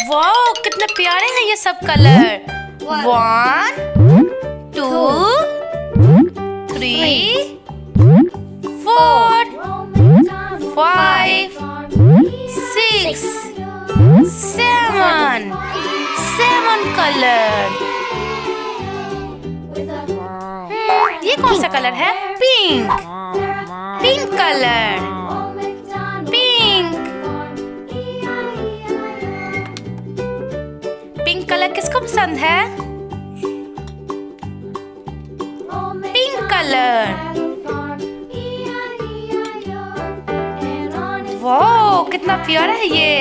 Wow, कितने प्यारे हैं ये सब कलर। 1 2 3 4 5 6 7 कलर। ये कौन सा कलर है? Pink colour. पिंक कलर किसको पसंद है? Pink colour. वाओ, कितना प्यारा है ये।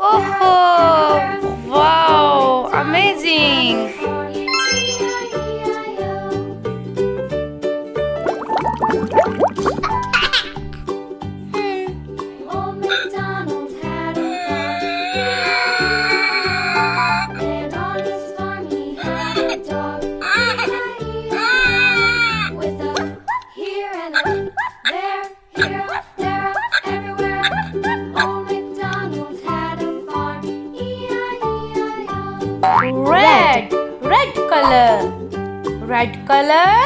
ओहो, वाओ, अमेजिंग। Red colour.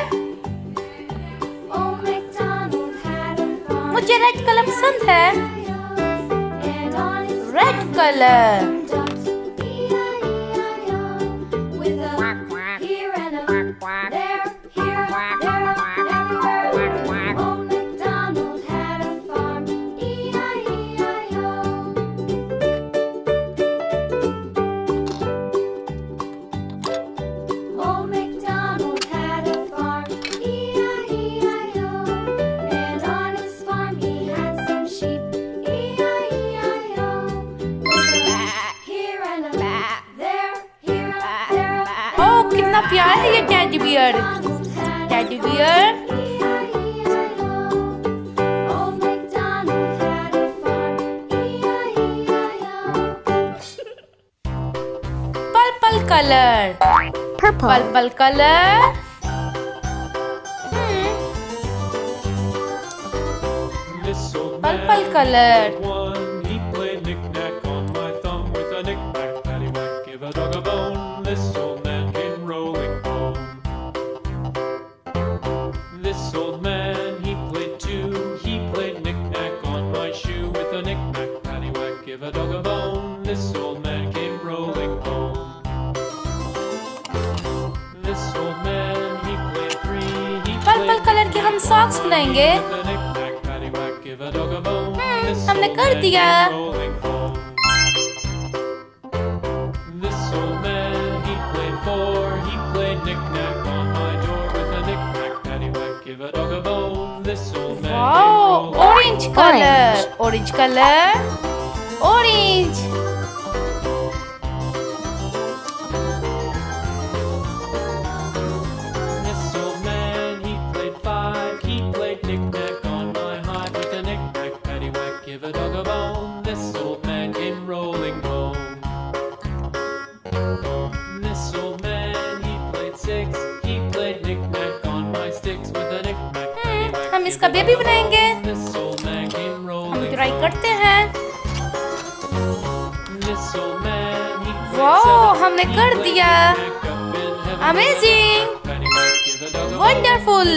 मुझे रेड कलर पसंद है। Red colour. कितना प्यारा है ये teddy bear. Purple colour. Purple colour. Purple colour. Purple colour के हम सॉक्स बनाएंगे। हमने कर दिया। Wow, orange colour. Orange colour. Orange. हम इसका बेबी बनाएंगे। हम ट्राई करते हैं। वाओ, हमने कर दिया। Amazing, wonderful.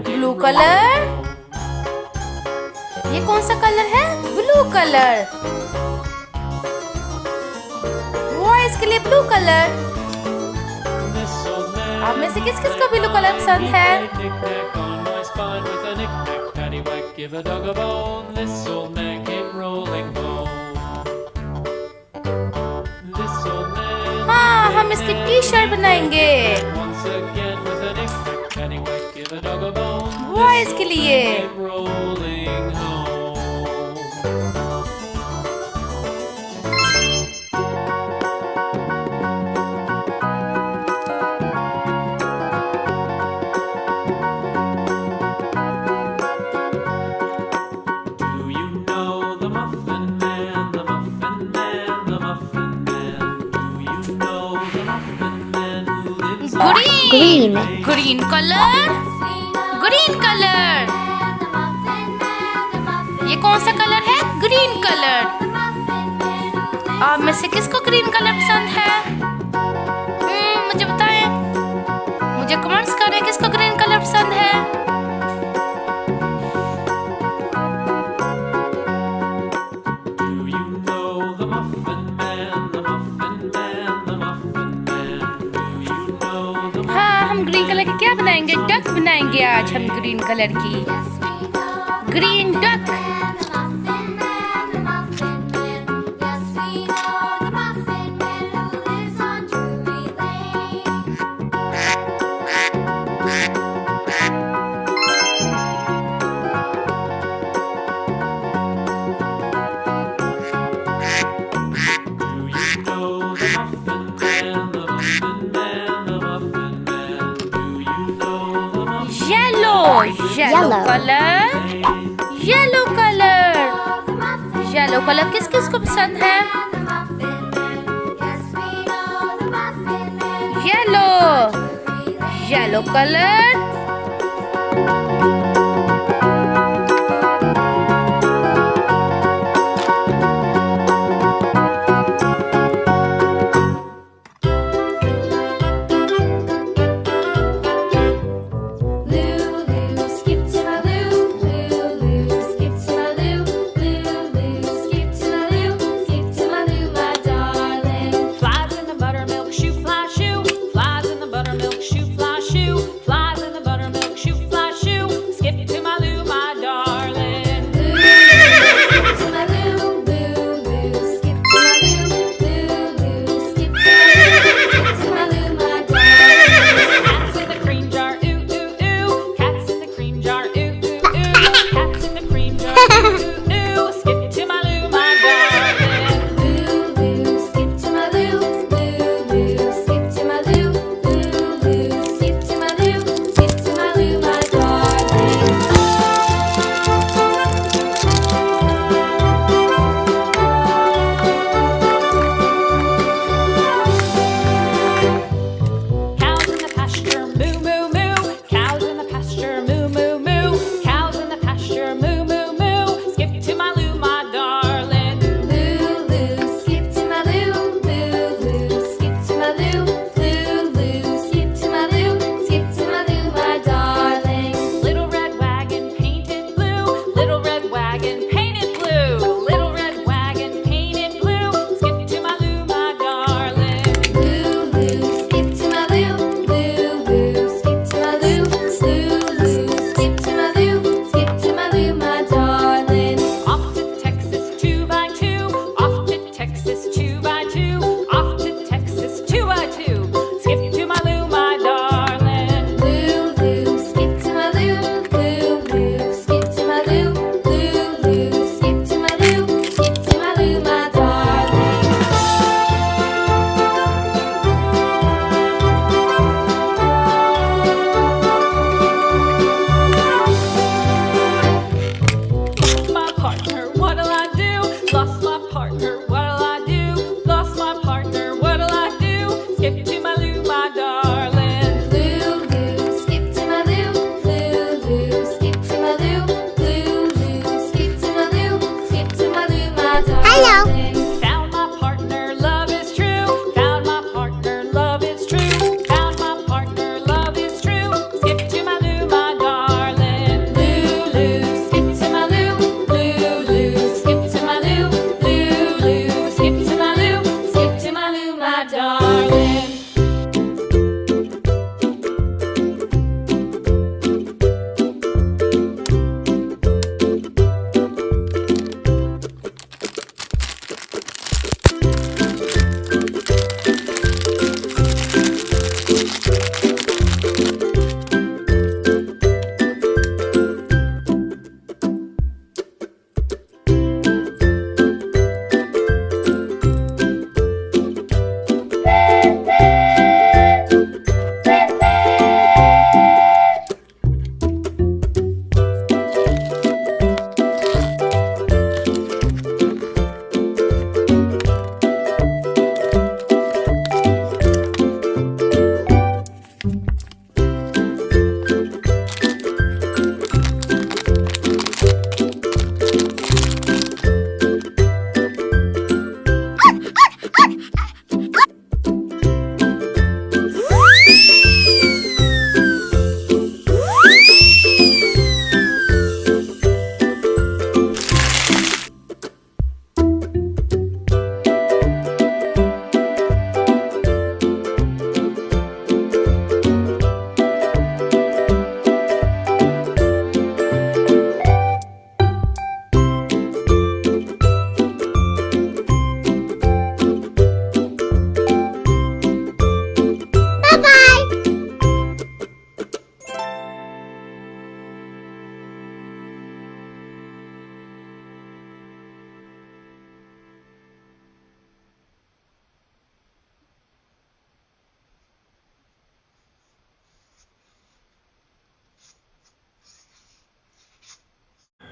Blue colour. ये कौन सा कलर है? Blue colour. बॉयज के लिए ब्लू कलर। आप में से किस किस को ब्लू कलर पसंद है? हाँ, हम इसकी टी शर्ट बनाएंगे बॉयज के लिए। green. Green. Green color. Green color. ये कौन सा कलर है? Green colour. आप में से किसको ग्रीन कलर पसंद है? मुझे बताएं. मुझे कमेंट्स करें किसको ग्रीन कलर पसंद है. ग्रीन कलर की क्या बनाएंगे? डक बनाएंगे आज हम ग्रीन कलर की. Green duck. Yellow color. Yellow color. Yellow color किस किस को पसंद है? Yellow. Yellow color.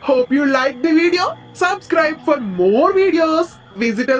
Hope you liked the video. Subscribe for more videos. Visit us